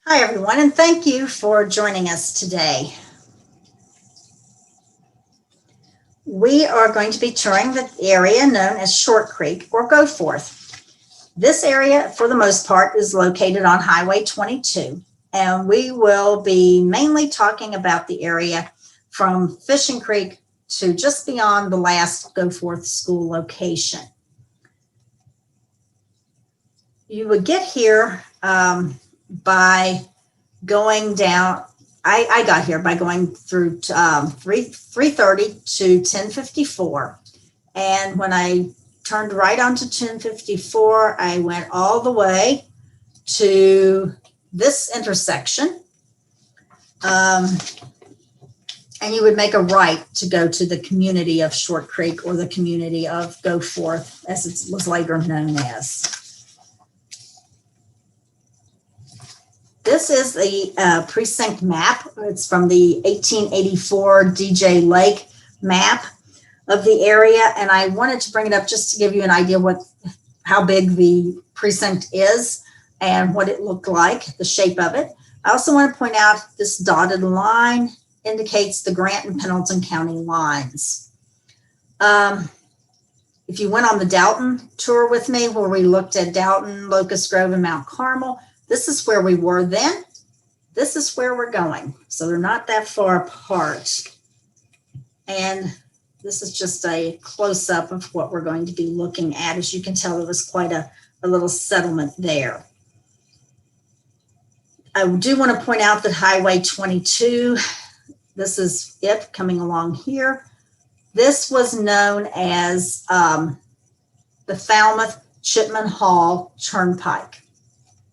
Hi, everyone, and thank you for joining us today. We are going to be touring the area known as Short Creek or Goforth. This area, for the most part, is located on Highway 22, and we will be mainly talking about the area from Fishing Creek to just beyond the last Goforth school location. You would get here by going down. I got here by going through 330 to 1054. And when I turned right onto 1054, I went all the way to this intersection. And you would make a right to go to the community of Short Creek, or the community of Goforth, as it was later known as. This is the precinct map. It's from the 1884 DJ Lake map of the area. And I wanted to bring it up just to give you an idea how big the precinct is and what it looked like, the shape of it. I also want to point out this dotted line indicates the Grant and Pendleton County lines. If you went on the Dalton tour with me, where we looked at Dalton, Locust Grove, and Mount Carmel, this is where we were then. This is where we're going. So they're not that far apart. And this is just a close-up of what we're going to be looking at. As you can tell, there was quite a little settlement there. I do want to point out that Highway 22, this is it coming along here. This was known as the Falmouth Chipman Hall Turnpike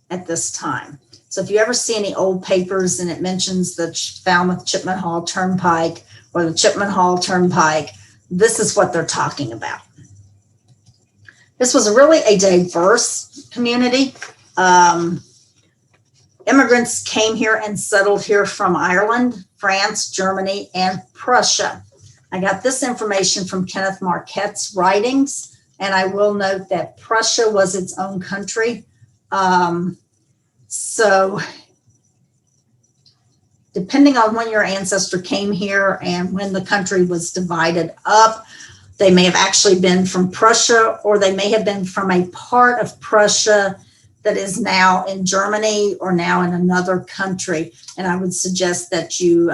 at this time. So if you ever see any old papers and it mentions the Falmouth Chipman Hall Turnpike or the Chipman Hall Turnpike, this is what they're talking about. This was really a diverse community. Immigrants came here and settled here from Ireland, France, Germany, and Prussia. I got this information from Kenneth Marquette's writings, and I will note that Prussia was its own country. So depending on when your ancestor came here and when the country was divided up, they may have actually been from Prussia, or they may have been from a part of Prussia that is now in Germany or now in another country. And I would suggest that you,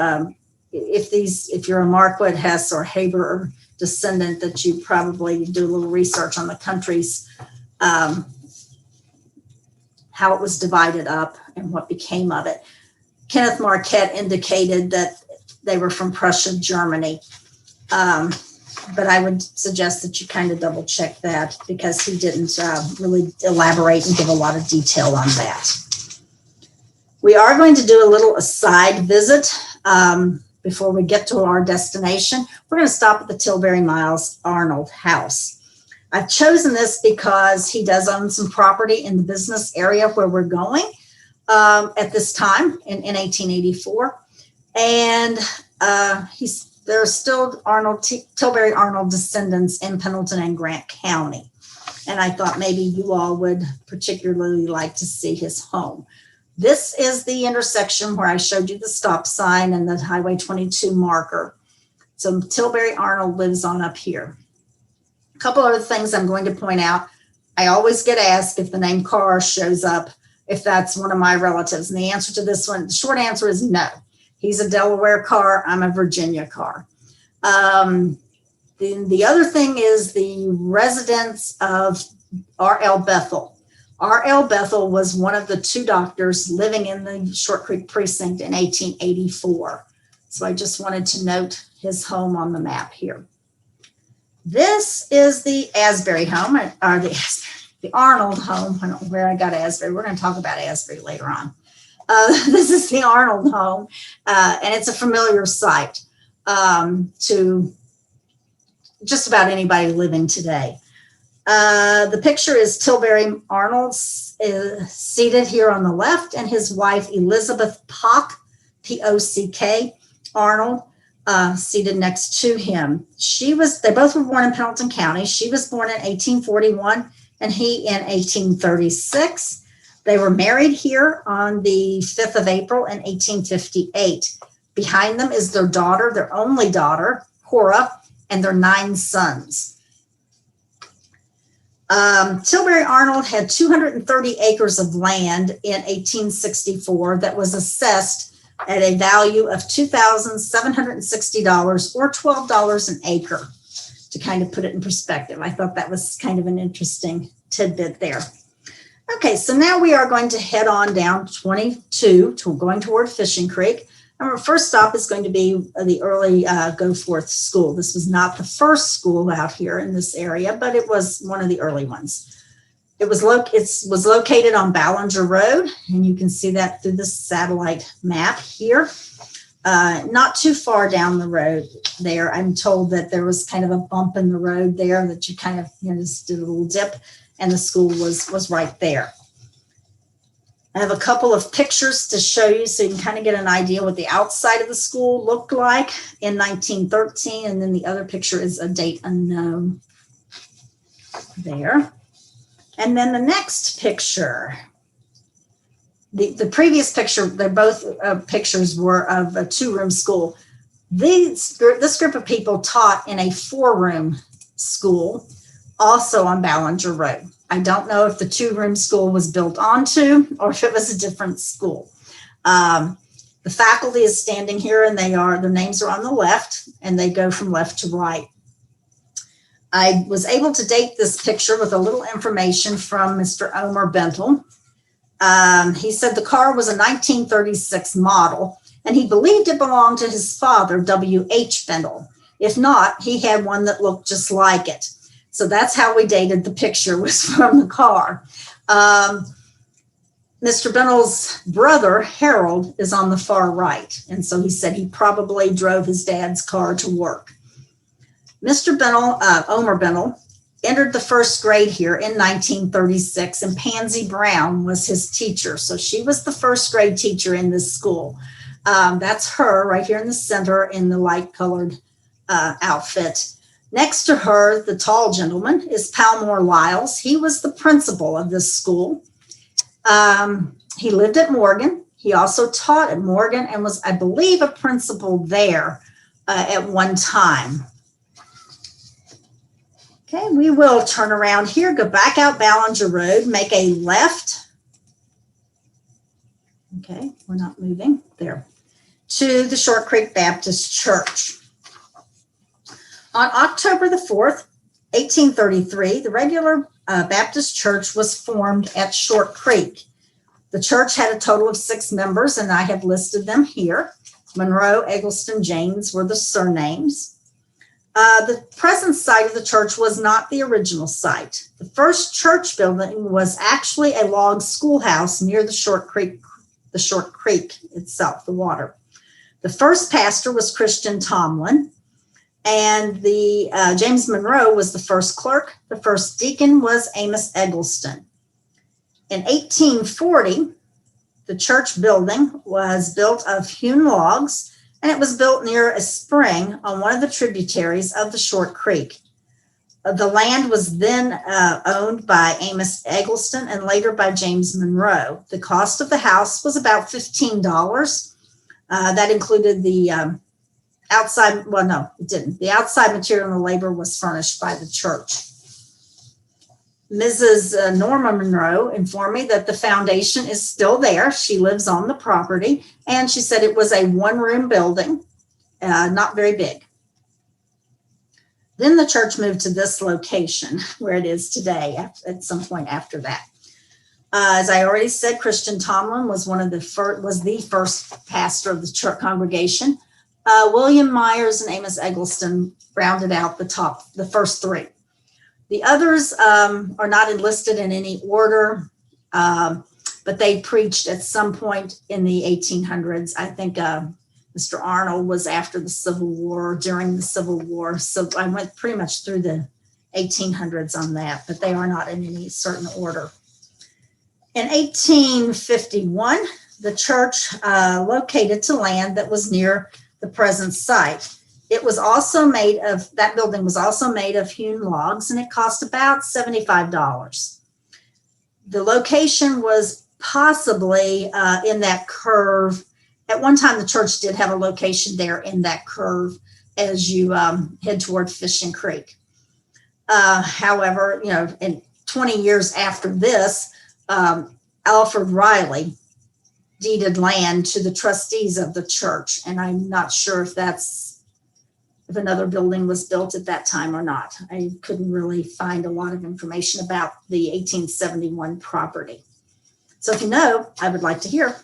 if you're a Marquette, Hess, or Haber descendant, that you probably do a little research on the countries, how it was divided up and what became of it. Kenneth Marquette indicated that they were from Prussia, Germany. But I would suggest that you kind of double check that, because he didn't really elaborate and give a lot of detail on that. We are going to do a little aside visit before we get to our destination. We're going to stop at the Tilbury Miles Arnold house. I've chosen this because he does own some property in the business area where we're going at this time in 1884. And there are still Tilbury Arnold descendants in Pendleton and Grant County. And I thought maybe you all would particularly like to see his home. This is the intersection where I showed you the stop sign and the Highway 22 marker. So Tilbury Arnold lives on up here. A couple other things I'm going to point out. I always get asked if the name Carr shows up, if that's one of my relatives. And the answer to this one, the short answer is no. He's a Delaware Carr. I'm a Virginia Carr. The other thing is the residence of R.L. Bethel. R.L. Bethel was one of the two doctors living in the Short Creek precinct in 1884. So I just wanted to note his home on the map here. This is the Asbury home, or the Arnold home. I don't know where I got Asbury. We're going to talk about Asbury later on. This is the Arnold home, and it's a familiar sight to just about anybody living today. The picture is Tilbury Arnold seated here on the left, and his wife Elizabeth Pock, P-O-C-K, Arnold, seated next to him. They both were born in Pendleton County. She was born in 1841 and he in 1836. They were married here on the 5th of April in 1858. Behind them is their daughter, their only daughter, Cora, and their 9 sons. Tilbury Arnold had 230 acres of land in 1864 that was assessed at a value of $2,760 or $12 an acre, to kind of put it in perspective. I thought that was kind of an interesting tidbit there. Okay, so now we are going to head on down 22 to going toward Fishing Creek. Our first stop is going to be the early Goforth School. This was not the first school out here in this area, but it was one of the early ones. It was located on Ballinger Road, and you can see that through the satellite map here. Not too far down the road there. I'm told that there was kind of a bump in the road there that you kind of just did a little dip, and the school was right there. I have a couple of pictures to show you so you can kind of get an idea what the outside of the school looked like in 1913. And then the other picture is a date unknown there. And then the next picture, the previous picture, they're both pictures were of a 2-room school. This group of people taught in a 4-room school, also on Ballinger Road. I don't know if the 2-room school was built onto or if it was a different school. The faculty is standing here, and their names are on the left, and they go from left to right. I was able to date this picture with a little information from Mr. Omer Bentel. He said the car was a 1936 model, and he believed it belonged to his father, W.H. Bentel. If not, he had one that looked just like it. So that's how we dated the picture, was from the car. Mr. Bentel's brother, Harold, is on the far right. And so he said he probably drove his dad's car to work. Mr. Bentel, Omer Bentel, entered the 1st grade here in 1936, and Pansy Brown was his teacher. So she was the 1st grade teacher in this school. That's her right here in the center in the light colored outfit. Next to her, the tall gentleman, is Palmore Lyles. He was the principal of this school. He lived at Morgan. He also taught at Morgan and was, I believe, a principal there at one time. Okay, we will turn around here, go back out Ballinger Road, make a left. Okay, we're not moving there. To the Short Creek Baptist Church. On October the 4th, 1833, the regular Baptist church was formed at Short Creek. The church had a total of 6 members, and I have listed them here. Monroe, Eggleston, James were the surnames. The present site of the church was not the original site. The first church building was actually a log schoolhouse near the Short Creek itself, the water. The first pastor was Christian Tomlin, and the James Monroe was the first clerk. The first deacon was Amos Eggleston. In 1840, the church building was built of hewn logs, and it was built near a spring on one of the tributaries of the Short Creek. The land was then owned by Amos Eggleston and later by James Monroe. The cost of the house was about $15. That included the outside, well, no, it didn't. The outside material and the labor was furnished by the church. Mrs. Norma Monroe informed me that the foundation is still there. She lives on the property, and she said it was a 1-room building, not very big. Then the church moved to this location where it is today at some point after that. As I already said, Christian Tomlin was the first pastor of the church congregation. William Myers and Amos Eggleston rounded out the first 3. The others are not enlisted in any order, but they preached at some point in the 1800s. I think Mr. Arnold was after the Civil War, during the Civil War. So I went pretty much through the 1800s on that, but they are not in any certain order. In 1851, the church located to land that was near the present site. That building was also made of hewn logs, and it cost about $75. The location was possibly in that curve. At one time, the church did have a location there in that curve as you head toward Fishing Creek. However, in 20 years after this, Alfred Riley deeded land to the trustees of the church. And I'm not sure if another building was built at that time or not. I couldn't really find a lot of information about the 1871 property. So if you know, I would like to hear.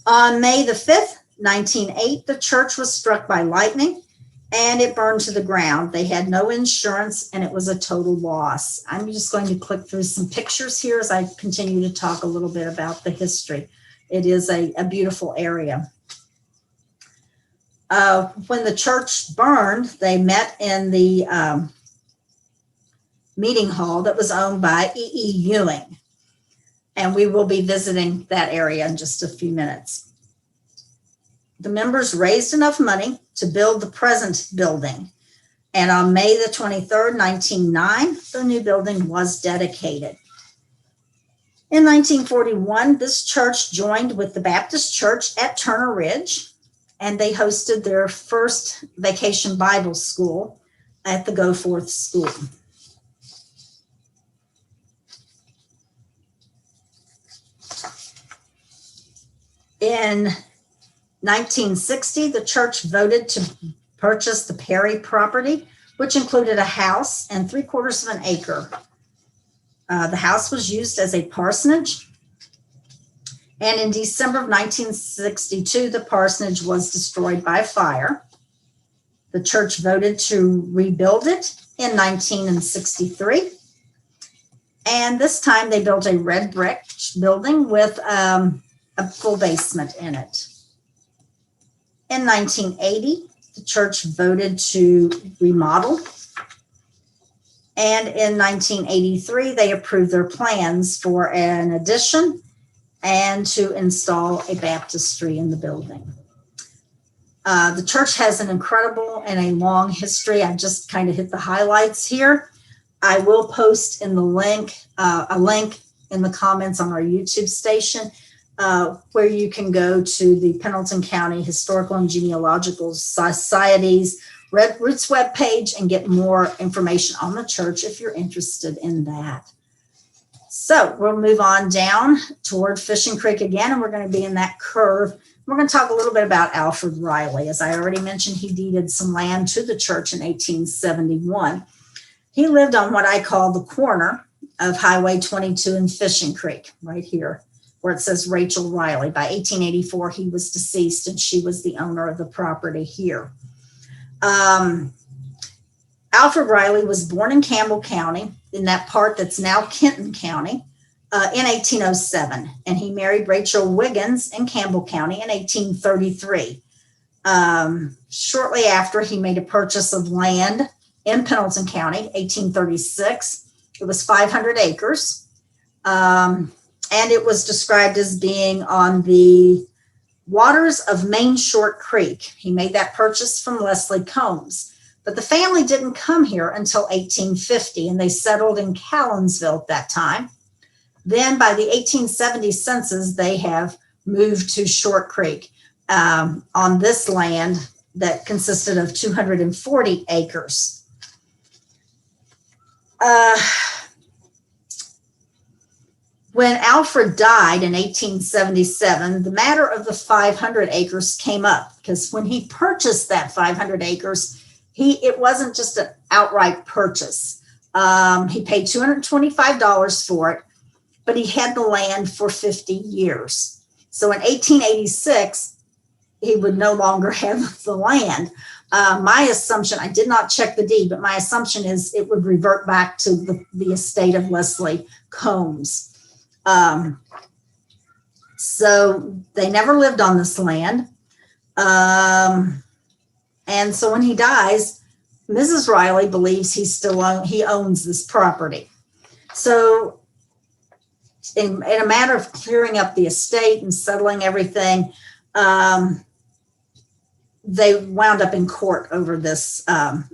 On May the 5th, 1908, the church was struck by lightning and it burned to the ground. They had no insurance and it was a total loss. I'm just going to click through some pictures here as I continue to talk a little bit about the history. It is a beautiful area. When the church burned, they met in the meeting hall that was owned by E.E. Ewing. And we will be visiting that area in just a few minutes. The members raised enough money to build the present building. And on May the 23rd, 1909, the new building was dedicated. In 1941, this church joined with the Baptist Church at Turner Ridge, and they hosted their first vacation Bible school at the Goforth School. In 1960, the church voted to purchase the Perry property, which included a house and 3/4 of an acre. The house was used as a parsonage. And in December of 1962, the parsonage was destroyed by fire. The church voted to rebuild it in 1963. And this time they built a red brick building with a full basement in it. In 1980, the church voted to remodel. And in 1983, they approved their plans for an addition and to install a baptistry in the building. The church has an incredible and a long history. I just kind of hit the highlights here. I will post in the link, a link in the comments on our YouTube station where you can go to the Pendleton County Historical and Genealogical Society's Red Roots webpage and get more information on the church if you're interested in that. So we'll move on down toward Fishing Creek again, and we're going to be in that curve. We're going to talk a little bit about Alfred Riley. As I already mentioned, he deeded some land to the church in 1871. He lived on what I call the corner of Highway 22 and Fishing Creek, right here, where it says Rachel Riley. By 1884, he was deceased, and she was the owner of the property here. Alfred Riley was born in Campbell County, in that part that's now Kenton County, in 1807. And he married Rachel Wiggins in Campbell County in 1833. Shortly after, he made a purchase of land in Pendleton County, 1836. It was 500 acres. And it was described as being on the waters of Main Short Creek. He made that purchase from Leslie Combs. But the family didn't come here until 1850, and they settled in Callensville at that time. Then by the 1870 census, they have moved to Short Creek on this land that consisted of 240 acres. When Alfred died in 1877, the matter of the 500 acres came up, because when he purchased that 500 acres, it wasn't just an outright purchase. He paid $225 for it, but he had the land for 50 years. So in 1886, he would no longer have the land. My assumption, I did not check the deed, but my assumption is it would revert back to the estate of Leslie Combs. So they never lived on this land. And so when he dies, Mrs. Riley believes he owns this property. So in a matter of clearing up the estate and settling everything, they wound up in court over this.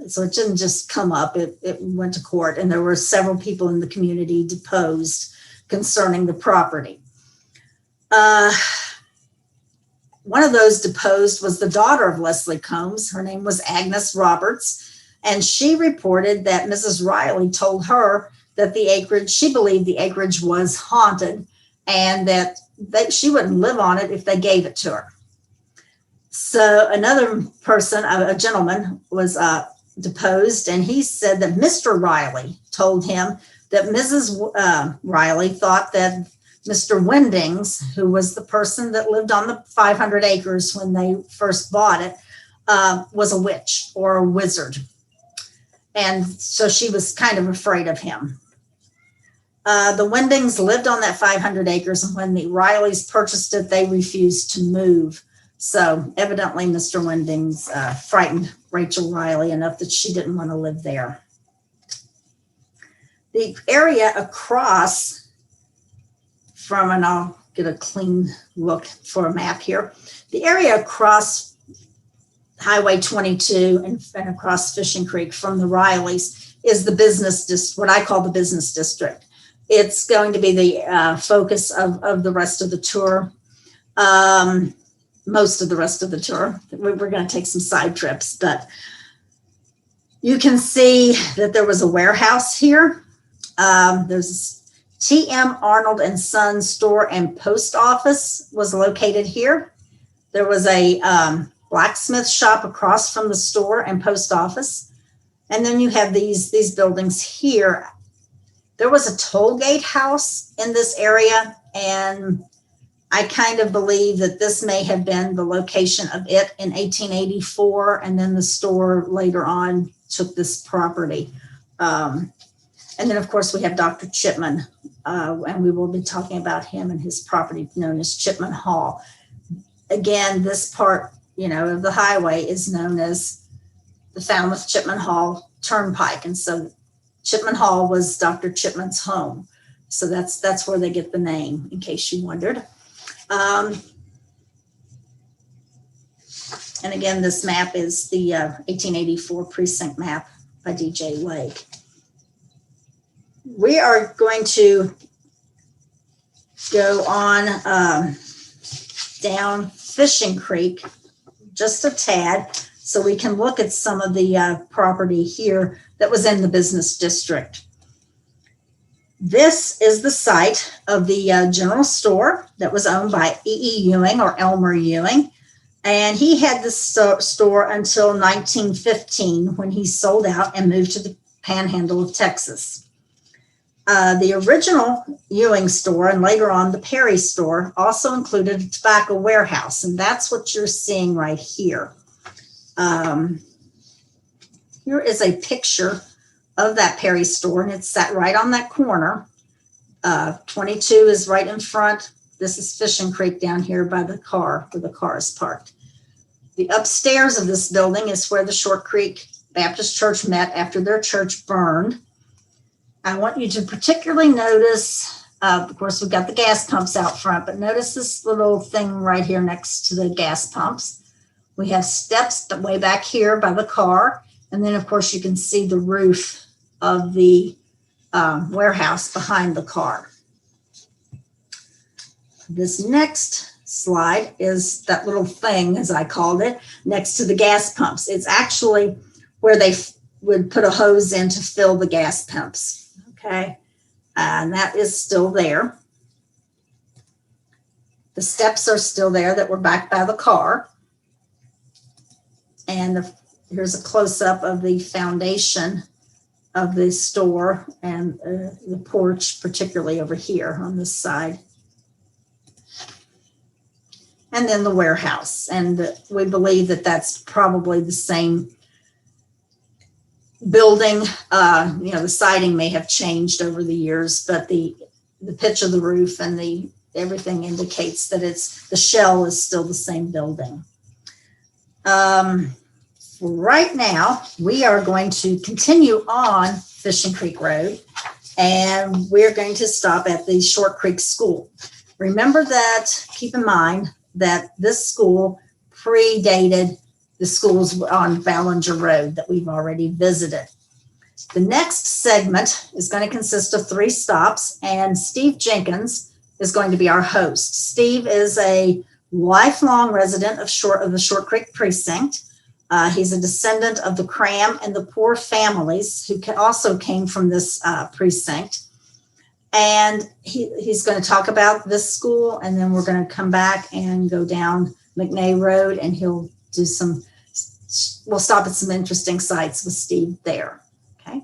So it didn't just come up, it went to court, and there were several people in the community deposed concerning the property. One of those deposed was the daughter of Leslie Combs. Her name was Agnes Roberts, and she reported that Mrs. Riley told her that the acreage, she believed the acreage was haunted, and that she wouldn't live on it if they gave it to her. So another person, a gentleman, was deposed, and he said that Mr. Riley told him that Mrs. Riley thought that Mr. Wendings, who was the person that lived on the 500 acres when they first bought it, was a witch or a wizard. And so she was kind of afraid of him. The Wendings lived on that 500 acres, and when the Rileys purchased it, they refused to move. So evidently Mr. Wendings frightened Rachel Riley enough that she didn't want to live there. The area across from, and I'll get a clean look for a map here. The area across Highway 22 and across Fishing Creek from the Rileys is the business, what I call the business district. It's going to be the focus of the rest of the tour. Most of the rest of the tour. We're going to take some side trips, but you can see that there was a warehouse here. There's T.M. Arnold and Son store and post office was located here. There was a blacksmith shop across from the store and post office. And then you have these buildings here. There was a toll gate house in this area, and I kind of believe that this may have been the location of it in 1884, and then the store later on took this property. And then, of course, we have Dr. Chipman, and we will be talking about him and his property known as Chipman Hall. Again, this part, of the highway is known as the Falmouth Chipman Hall Turnpike, and so Chipman Hall was Dr. Chipman's home. So that's where they get the name, in case you wondered. And again, this map is the 1884 precinct map by D.J. Lake. We are going to go on down Fishing Creek just a tad so we can look at some of the property here that was in the business district. This is the site of the general store that was owned by E.E. Ewing or Elmer Ewing. And he had this store until 1915 when he sold out and moved to the Panhandle of Texas. The original Ewing store and later on the Perry store also included a tobacco warehouse, and that's what you're seeing right here. Here is a picture of that Perry store, and it's sat right on that corner. 22 is right in front. This is Fishing Creek down here by the car, where the car is parked. The upstairs of this building is where the Short Creek Baptist Church met after their church burned. I want you to particularly notice, of course, we've got the gas pumps out front, but notice this little thing right here next to the gas pumps. We have steps way back here by the car. And then, of course, you can see the roof of the warehouse behind the car. This next slide is that little thing, as I called it, next to the gas pumps. It's actually where they would put a hose in to fill the gas pumps. Okay, and that is still there. The steps are still there that were back by the car. And here's a close-up of the foundation of the store and the porch, particularly over here on this side. And then the warehouse. And we believe that that's probably the same building. The siding may have changed over the years, but the pitch of the roof and everything indicates that the shell is still the same building. Right now, we are going to continue on Fishing Creek Road, and we're going to stop at the Short Creek School. Remember that, keep in mind that this school predated the schools on Ballinger Road that we've already visited. The next segment is going to consist of 3 stops, and Steve Jenkins is going to be our host. Steve is a lifelong resident of the Short Creek Precinct. He's a descendant of the Cram and the Poor families who also came from this precinct. And he's going to talk about this school, and then we're going to come back and go down McNay Road, and we'll stop at some interesting sites with Steve there. Okay.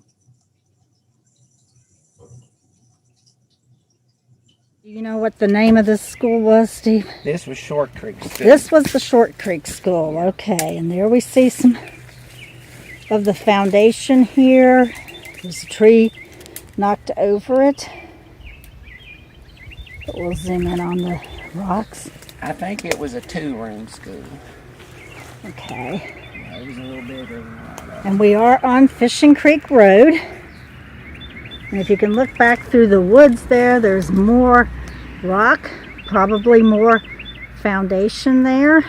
Do you know what the name of this school was, Steve? This was Short Creek School. This was the Short Creek School. Okay, and there we see some of the foundation here. There's a tree knocked over it. But we'll zoom in on the rocks. I think it was a 2-room school. Okay. Yeah, it was a little bigger than that. And we are on Fishing Creek Road. And if you can look back through the woods there's more rock, probably more foundation there.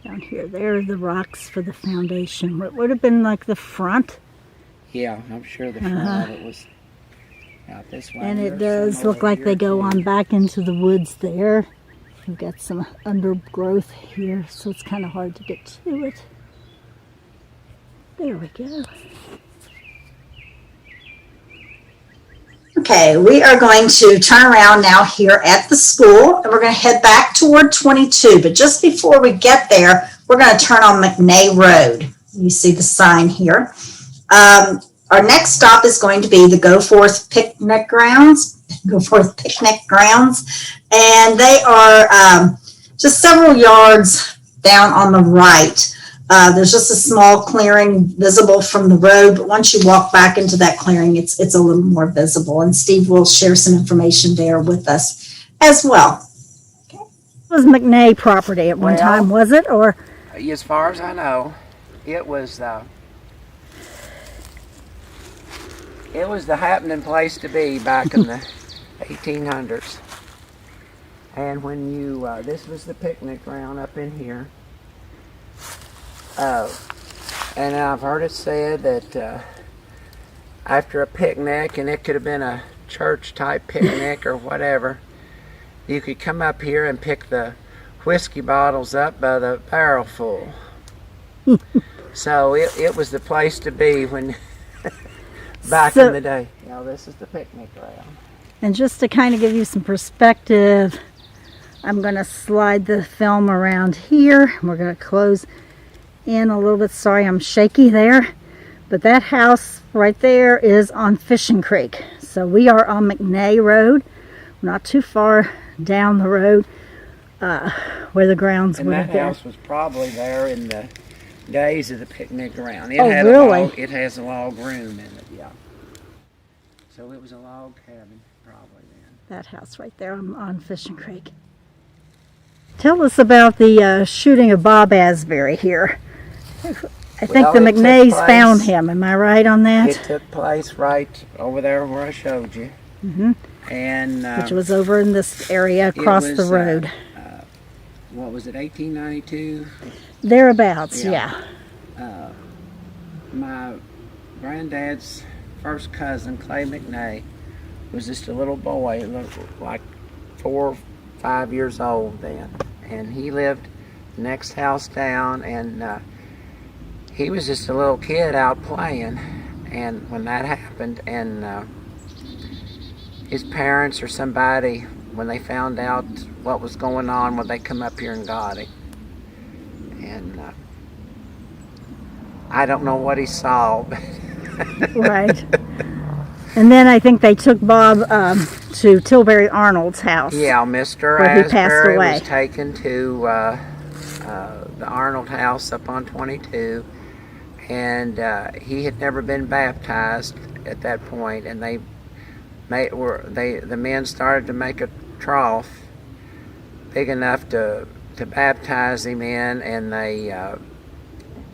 Down here, there are the rocks for the foundation. What would have been like the front. Yeah, I'm sure the front of it was out this way. And it There's does some look over like here, they go too. on back into the woods there. We've got some undergrowth here, so it's kind of hard to get to it. There we go. Okay, we are going to turn around now here at the school, and we're going to head back toward 22. But just before we get there, we're going to turn on McNay Road. You see the sign here. Our next stop is going to be the Go Forth Picnic Grounds. And they are just several yards down on the right. There's just a small clearing visible from the road, but once you walk back into that clearing, it's a little more visible. And Steve will share some information there with us as well. It was McNay property at one Well, time, was it? Or As far as I know, it was the happening place to be back in the 1800s. And when you, this was the picnic ground up in here. And I've heard it said that after a picnic, and it could have been a church type picnic or whatever, you could come up here and pick the whiskey bottles up by the barrel full. So it was the place to be when back in the day. Now this is the picnic ground. and just to kind of give you some perspective, I'm going to slide the film around here. We're going to close in a little bit. Sorry, I'm shaky there. But that house right there is on Fishing Creek. So we are on McNay Road. We're not too far down the road where the grounds And would that have been. house was probably there in the days of the picnic ground. It Oh, had really? It has a log room in it, yeah. So it was a log cabin probably then. That house right there on Fishing Creek. Tell us about the shooting of Bob Asbury here. I think Well, the it took McNays place- found him. Am I right on that? It took place right over there where I showed you. Mm-hmm. And Which was over in this area across the was, road. what was it, 1892? Thereabouts, yeah. yeah. My granddad's first cousin, Clay McNay, was just a little boy. He looked like 4 or 5 years old then. And he lived the next house down, and he was just a little kid out playing. And when that happened, and his parents or somebody, when they found out what was going on, when they come up here and got him. And I don't know what he saw, but Right. And then I think they took Bob to Tilbury Arnold's house. yeah, Mr. Where he passed Asbury away. was taken to the Arnold house up on 22, and he had never been baptized at that point, and the men started to make a trough big enough to baptize him in, and they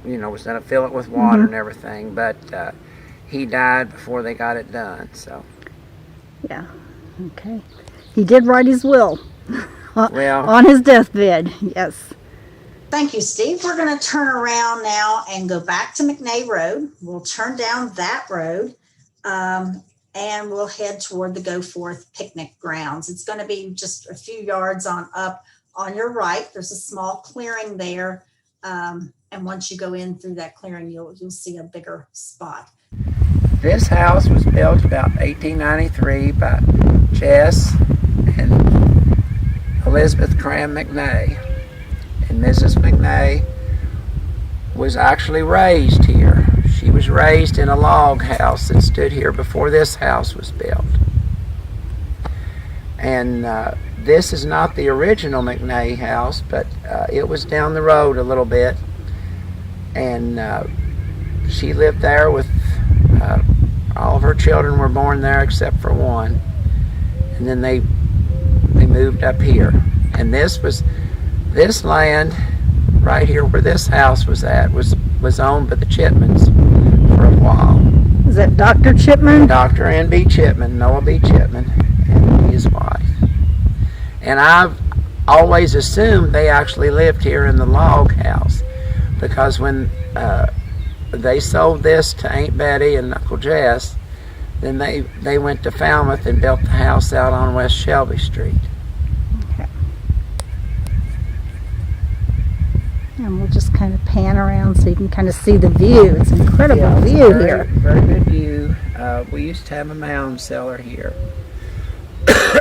was going to fill it with water and everything, but he died before they got it done. So Yeah. Okay. He did write his will well, on his deathbed. Yes. Thank you, Steve. We're going to turn around now and go back to McNay Road. We'll turn down that road and we'll head toward the Go Forth picnic grounds. It's going to be just a few yards on up on your right. There's a small clearing there. And once you go in through that clearing, you'll see a bigger spot. This house was built about 1893 by Jess and Elizabeth Cram McNay. And Mrs. McNay was actually raised here. She was raised in a log house that stood here before this house was built. And this is not the original McNay house, but it was down the road a little bit. And she lived there with all of her children were born there except for one. And then they moved up here. And this land right here where this house was at was owned by the Chipmans for a while. Is that Dr. Chipman? Dr. N.B. Chipman, Noah B. Chipman, and his wife. And I've always assumed they actually lived here in the log house, because when they sold this to Aunt Betty and Uncle Jess, then they went to Falmouth and built the house out on West Shelby Street. And we'll just kind of pan around so you can kind of see the view. It's an incredible view here. Very good view. We used to have a mound cellar here.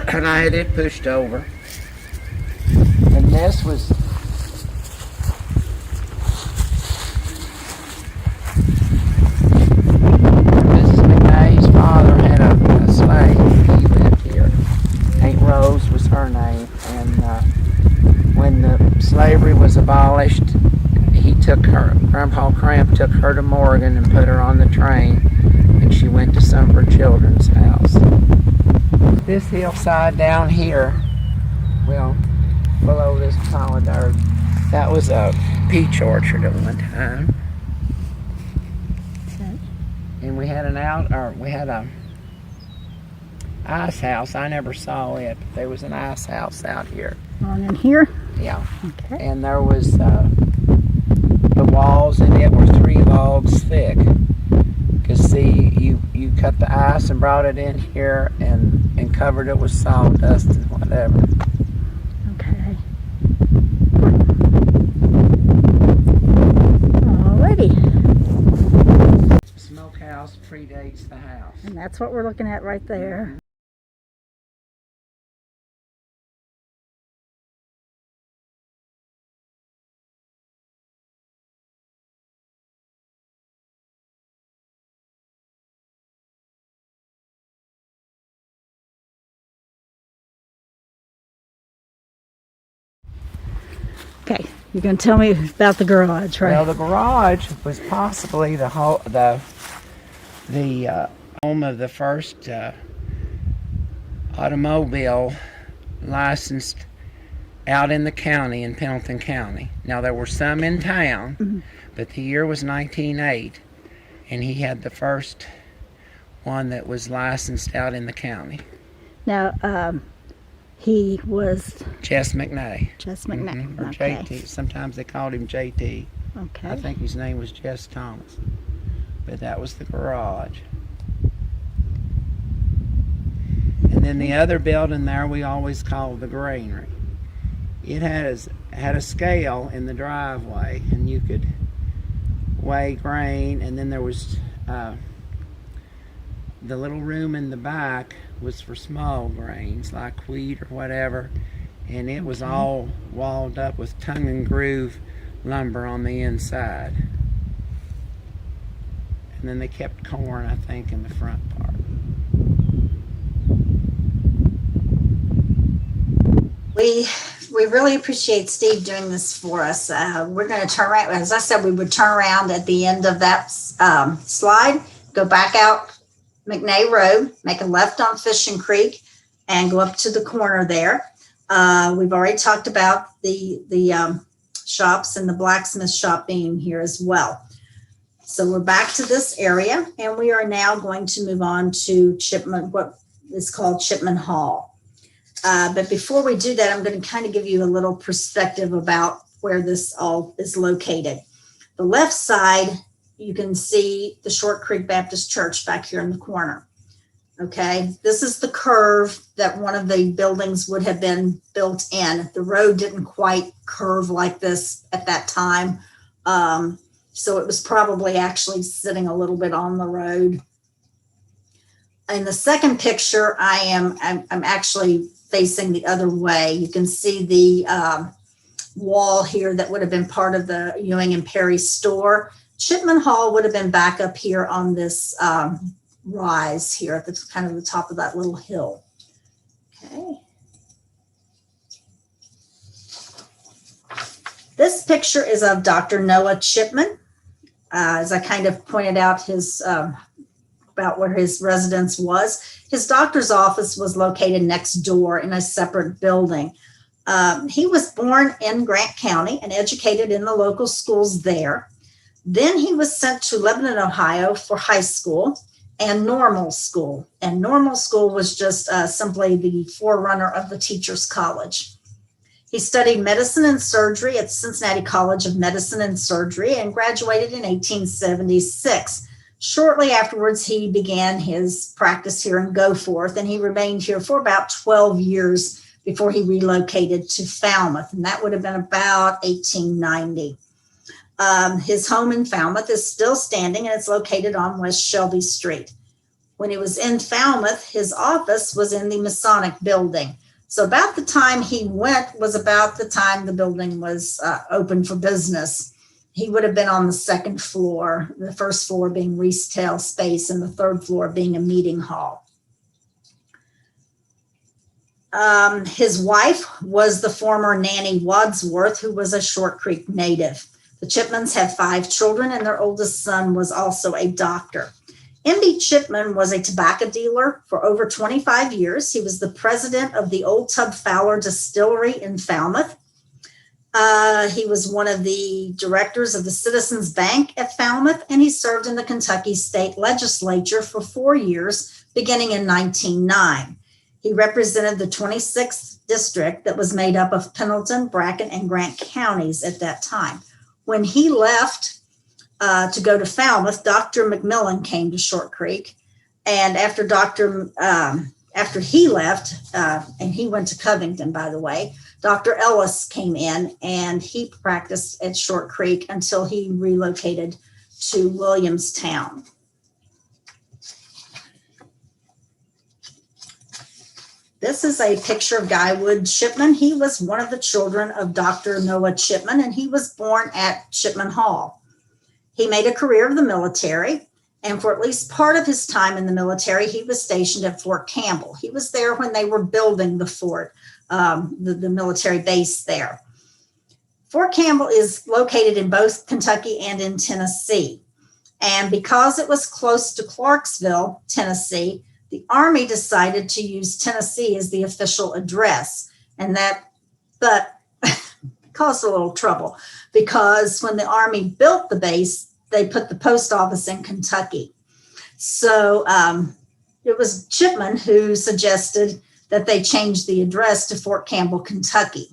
And I had it pushed over. And this was Mrs. McNay's father had a slave. He lived here. Aunt Rose was her name. And when the slavery was abolished, Grandpa Cramp took her to Morgan and put her on the train, and she went to some of her children's house. This hillside down here, well, below this pile of dirt, that was a peach orchard at one time. Okay. And we had a ice house. I never saw it, but there was an ice house out here. On in here? Yeah. Okay. And there was the walls in it were 3 logs thick. Because see, you cut the ice and brought it in here and covered it with sawdust and whatever. Okay. Alrighty. The smokehouse predates the house. And that's what we're looking at right there. Okay, you're going to tell me about the garage, right? Well, the garage was possibly the home of the first automobile licensed out in the county, in Pendleton County. Now, there were some in town, but the year was 1908, and he had the first one that was licensed out in the county. Now, he was Jess McNay. Jess McNay. Or Okay. JT. Sometimes they called him JT. Okay. I think his name was Jess Thomas. But that was the garage. And then the other building there we always called the granary. It had a scale in the driveway, and you could weigh grain, and then there was the little room in the back was for small grains like wheat or whatever, and it was all walled up with tongue and groove lumber on the inside. And then they kept corn, I think, in the front part. We really appreciate Steve doing this for us. We're going to turn around. As I said, we would turn around at the end of that slide, go back out McNay Road, make a left on Fishing Creek, and go up to the corner there. We've already talked about the shops and the blacksmith shop being here as well. So we're back to this area, and we are now going to move on to Chipman, what is called Chipman Hall. But before we do that, I'm going to kind of give you a little perspective about where this all is located. The left side, you can see the Short Creek Baptist Church back here in the corner. Okay, this is the curve that one of the buildings would have been built in. The road didn't quite curve like this at that time. So it was probably actually sitting a little bit on the road. In the second picture, I'm actually facing the other way. You can see the wall here that would have been part of the Ewing and Perry store. Chipman Hall would have been back up here on this rise here at the kind of the top of that little hill. Okay. This picture is of Dr. Noah Chipman. As I kind of pointed out his about where his residence was. His doctor's office was located next door in a separate building. He was born in Grant County and educated in the local schools there. Then he was sent to Lebanon, Ohio for high school and normal school. And normal school was just simply the forerunner of the Teachers College. He studied medicine and surgery at Cincinnati College of Medicine and Surgery and graduated in 1876. Shortly afterwards, he began his practice here in Goforth, and he remained here for about 12 years before he relocated to Falmouth, and that would have been about 1890. His home in Falmouth is still standing, and it's located on West Shelby Street. When he was in Falmouth, his office was in the Masonic building. So about the time he went was about the time the building was open for business. He would have been on the second floor, the first floor being retail space and the third floor being a meeting hall. His wife was the former Nanny Wadsworth, who was a Short Creek native. The Chipmans had 5 children, and their oldest son was also a doctor. M.B. Chipman was a tobacco dealer for over 25 years. He was the president of the Old Tub Fowler Distillery in Falmouth. He was one of the directors of the Citizens Bank at Falmouth, and he served in the Kentucky State Legislature for 4 years, beginning in 1909. He represented the 26th district that was made up of Pendleton, Bracken, and Grant counties at that time. When he left to go to Falmouth, Dr. McMillan came to Short Creek, and after he left, and he went to Covington, by the way, Dr. Ellis came in, and he practiced at Short Creek until he relocated to Williamstown. This is a picture of Guy Wood Chipman. He was one of the children of Dr. Noah Chipman, and he was born at Chipman Hall. He made a career of the military, and for at least part of his time in the military, he was stationed at Fort Campbell. He was there when they were building the fort, the military base there. Fort Campbell is located in both Kentucky and in Tennessee. And because it was close to Clarksville, Tennessee, the Army decided to use Tennessee as the official address. But caused a little trouble because when the Army built the base, they put the post office in Kentucky. So it was Chipman who suggested that they change the address to Fort Campbell, Kentucky.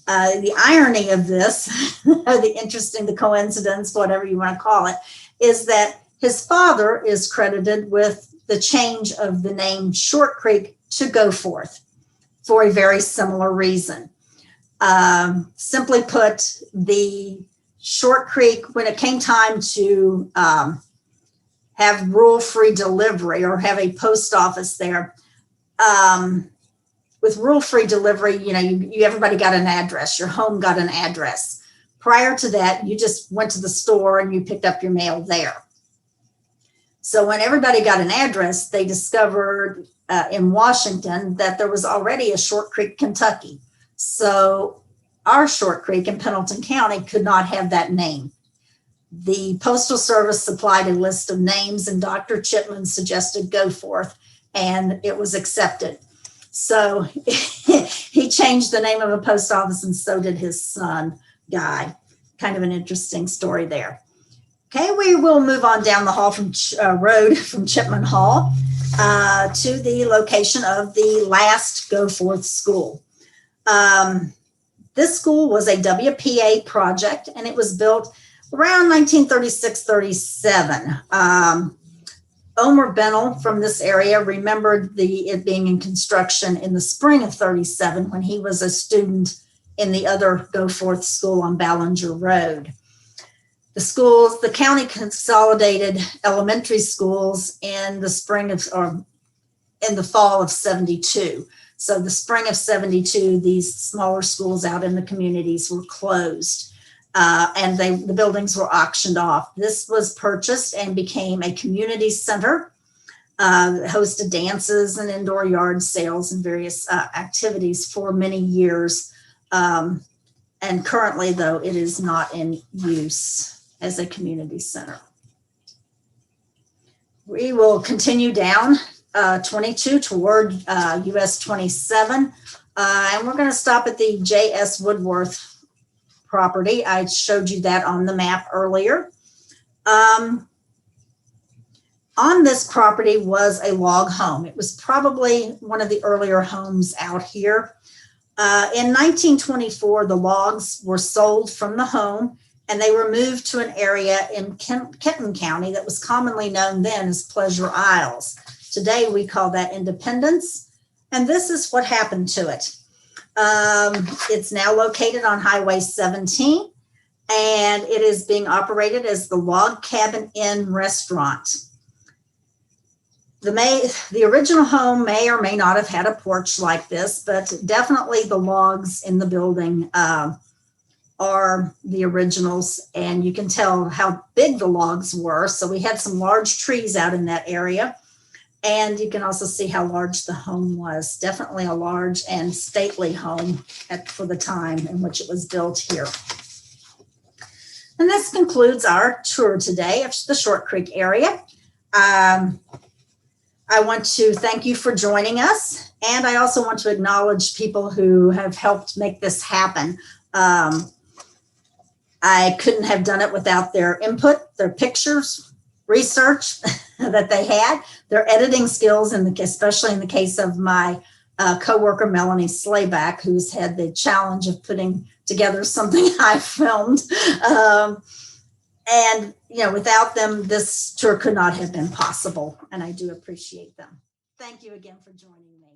The irony of this, the coincidence, whatever you want to call it, is that his father is credited with the change of the name Short Creek to Goforth for a very similar reason. Simply put, the Short Creek, when it came time to have rural-free delivery or have a post office there, with rural-free delivery, everybody got an address. Your home got an address. Prior to that, you just went to the store and you picked up your mail there. So when everybody got an address, they discovered in Washington that there was already a Short Creek, Kentucky. So our Short Creek in Pendleton County could not have that name. The Postal Service supplied a list of names, and Dr. Chipman suggested Goforth, and it was accepted. So he changed the name of a post office, and so did his son, Guy. Kind of an interesting story there. Okay, we will move on down the hall from road from Chipman Hall to the location of the last Goforth school. This school was a WPA project, and it was built around 1936-37. Omer Bennell from this area remembered it being in construction in the spring of 37 when he was a student in the other Goforth School on Ballinger Road. The county consolidated elementary schools in the fall of 72. So the spring of 72, these smaller schools out in the communities were closed. And the buildings were auctioned off. This was purchased and became a community center, hosted dances and indoor yard sales and various activities for many years. And currently, though, it is not in use as a community center. We will continue down 22 toward US 27, and we're going to stop at the J.S. Woodworth property. I showed you that on the map earlier. On this property was a log home. It was probably one of the earlier homes out here. In 1924, the logs were sold from the home and they were moved to an area in Kenton County that was commonly known then as Pleasure Isles. Today we call that Independence, and this is what happened to it. It's now located on Highway 17, and it is being operated as the Log Cabin Inn restaurant. The original home may or may not have had a porch like this, but definitely the logs in the building are the originals, and you can tell how big the logs were. So we had some large trees out in that area. And you can also see how large the home was. Definitely a large and stately home for the time in which it was built here. And this concludes our tour today of the Short Creek area. I want to thank you for joining us. And I also want to acknowledge people who have helped make this happen. I couldn't have done it without their input, their pictures, research that they had, their editing skills, and especially in the case of my coworker Melanie Slayback, who's had the challenge of putting together something I filmed. And without them, this tour could not have been possible, and I do appreciate them. Thank you again for joining me.